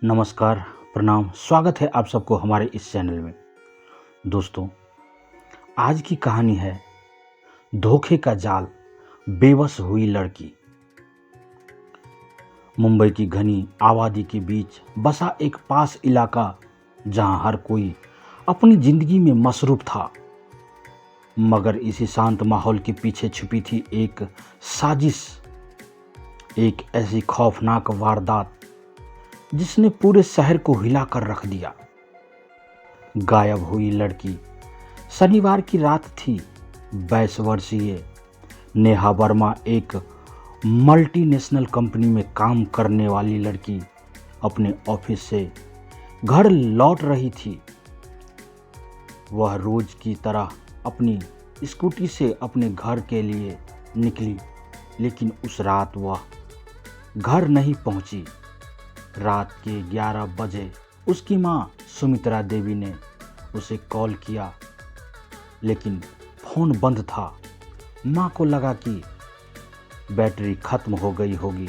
नमस्कार, प्रणाम, स्वागत है आप सबको हमारे इस चैनल में। दोस्तों, आज की कहानी है धोखे का जाल, बेबस हुई लड़की। मुंबई की घनी आबादी के बीच बसा एक पास इलाका जहां हर कोई अपनी जिंदगी में मसरूफ था, मगर इसी शांत माहौल के पीछे छुपी थी एक साजिश, एक ऐसी खौफनाक वारदात जिसने पूरे शहर को हिला कर रख दिया। गायब हुई लड़की शनिवार की रात थी। 22 वर्षीय नेहा वर्मा एक मल्टीनेशनल कंपनी में काम करने वाली लड़की अपने ऑफिस से घर लौट रही थी। वह रोज की तरह अपनी स्कूटी से अपने घर के लिए निकली, लेकिन उस रात वह घर नहीं पहुंची। रात के 11 बजे उसकी मां सुमित्रा देवी ने उसे कॉल किया, लेकिन फ़ोन बंद था। मां को लगा कि बैटरी खत्म हो गई होगी,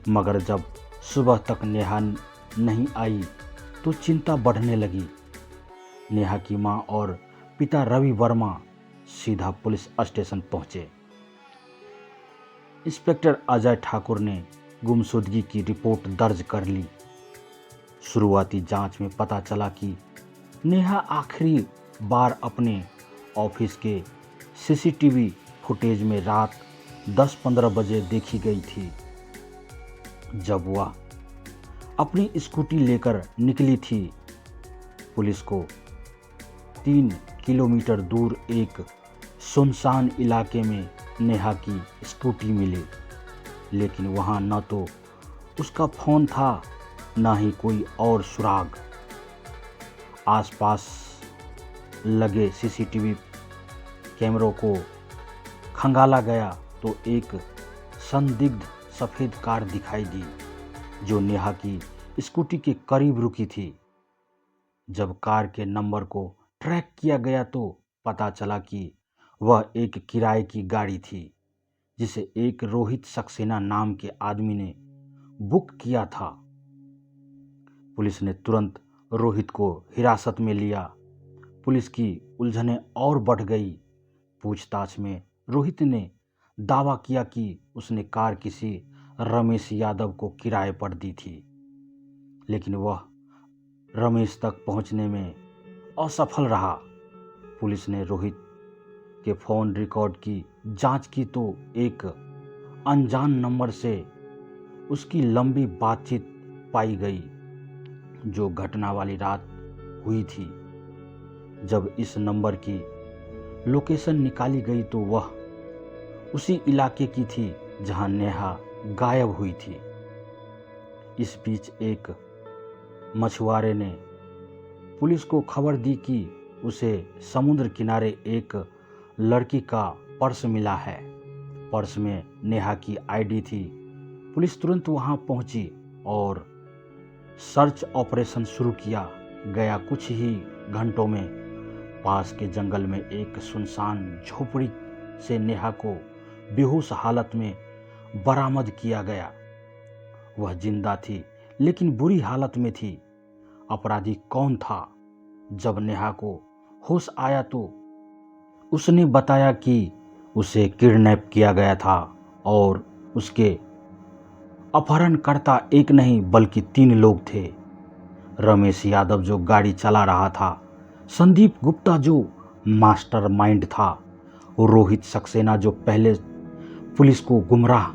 मगर जब सुबह तक नेहा नहीं आई तो चिंता बढ़ने लगी। नेहा की मां और पिता रवि वर्मा सीधा पुलिस स्टेशन पहुंचे। इंस्पेक्टर अजय ठाकुर ने गुमशुदगी की रिपोर्ट दर्ज कर ली। शुरुआती जांच में पता चला कि नेहा आखिरी बार अपने ऑफिस के सीसीटीवी फुटेज में रात 10-15 बजे देखी गई थी, जब वह अपनी स्कूटी लेकर निकली थी। पुलिस को 3 किलोमीटर दूर एक सुनसान इलाके में नेहा की स्कूटी मिली, लेकिन वहां न तो उसका फोन था, न ही कोई और सुराग। आसपास लगे सीसीटीवी कैमरों को खंगाला गया तो एक संदिग्ध सफ़ेद कार दिखाई दी जो नेहा की स्कूटी के करीब रुकी थी। जब कार के नंबर को ट्रैक किया गया तो पता चला कि वह एक किराए की गाड़ी थी जिसे एक रोहित सक्सेना नाम के आदमी ने बुक किया था। पुलिस ने तुरंत रोहित को हिरासत में लिया। पुलिस की उलझनें और बढ़ गई। पूछताछ में रोहित ने दावा किया कि उसने कार किसी रमेश यादव को किराए पर दी थी, लेकिन वह रमेश तक पहुंचने में असफल रहा। पुलिस ने रोहित के फ़ोन रिकॉर्ड की जांच की तो एक अनजान नंबर से उसकी लंबी बातचीत पाई गई जो घटना वाली रात हुई थी। जब इस नंबर की लोकेशन निकाली गई तो वह उसी इलाके की थी जहां नेहा गायब हुई थी। इस बीच एक मछुआरे ने पुलिस को खबर दी कि उसे समुद्र किनारे एक लड़की का पर्स मिला है। पर्स में नेहा की आईडी थी। पुलिस तुरंत वहां पहुंची और सर्च ऑपरेशन शुरू किया गया। कुछ ही घंटों में पास के जंगल में एक सुनसान झोपड़ी से नेहा को बेहोश हालत में बरामद किया गया। वह जिंदा थी, लेकिन बुरी हालत में थी। अपराधी कौन था? जब नेहा को होश आया तो उसने बताया कि उसे किडनैप किया गया था और उसके अपहरणकर्ता एक नहीं बल्कि 3 लोग थे। रमेश यादव जो गाड़ी चला रहा था, संदीप गुप्ता जो मास्टरमाइंड था, और रोहित सक्सेना जो पहले पुलिस को गुमराह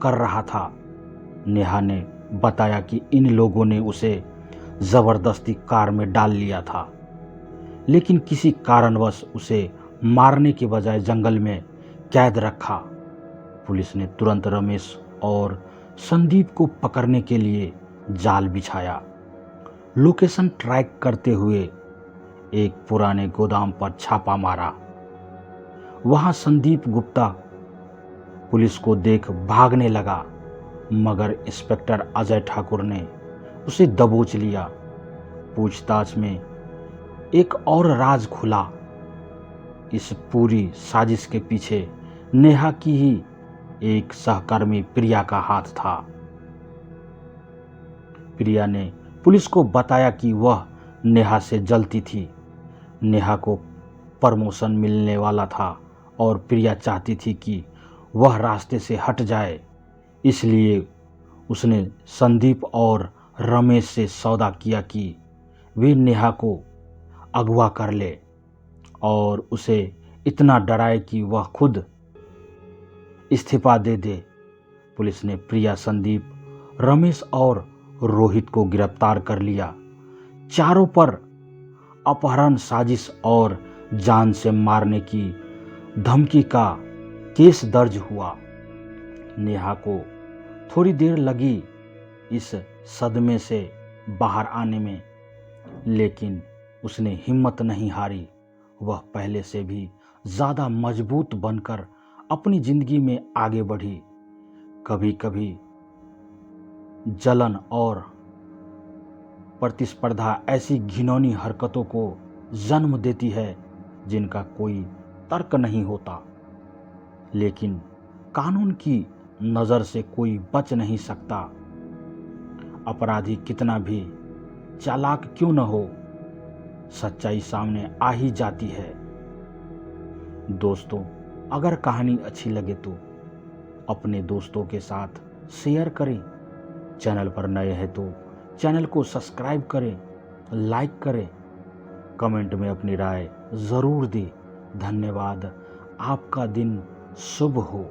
कर रहा था। नेहा ने बताया कि इन लोगों ने उसे जबरदस्ती कार में डाल लिया था, लेकिन किसी कारणवश उसे मारने के बजाय जंगल में कैद रखा। पुलिस ने तुरंत रमेश और संदीप को पकड़ने के लिए जाल बिछाया। लोकेशन ट्रैक करते हुए एक पुराने गोदाम पर छापा मारा। वहां संदीप गुप्ता पुलिस को देख भागने लगा, मगर इंस्पेक्टर अजय ठाकुर ने उसे दबोच लिया। पूछताछ में एक और राज खुला। इस पूरी साजिश के पीछे नेहा की ही एक सहकर्मी प्रिया का हाथ था। प्रिया ने पुलिस को बताया कि वह नेहा से जलती थी। नेहा को प्रमोशन मिलने वाला था और प्रिया चाहती थी कि वह रास्ते से हट जाए, इसलिए उसने संदीप और रमेश से सौदा किया कि वे नेहा को अगवा कर ले और उसे इतना डराए कि वह खुद इस्तीफा दे दे। पुलिस ने प्रिया, संदीप, रमेश और रोहित को गिरफ्तार कर लिया। चारों पर अपहरण, साजिश और जान से मारने की धमकी का केस दर्ज हुआ। नेहा को थोड़ी देर लगी इस सदमे से बाहर आने में, लेकिन उसने हिम्मत नहीं हारी। वह पहले से भी ज़्यादा मजबूत बनकर अपनी जिंदगी में आगे बढ़ी। कभी कभी जलन और प्रतिस्पर्धा ऐसी घिनौनी हरकतों को जन्म देती है जिनका कोई तर्क नहीं होता, लेकिन कानून की नज़र से कोई बच नहीं सकता। अपराधी कितना भी चालाक क्यों न हो, सच्चाई सामने आ ही जाती है। दोस्तों, अगर कहानी अच्छी लगे तो अपने दोस्तों के साथ शेयर करें। चैनल पर नए हैं तो चैनल को सब्सक्राइब करें, लाइक करें, कमेंट में अपनी राय ज़रूर दें। धन्यवाद। आपका दिन शुभ हो।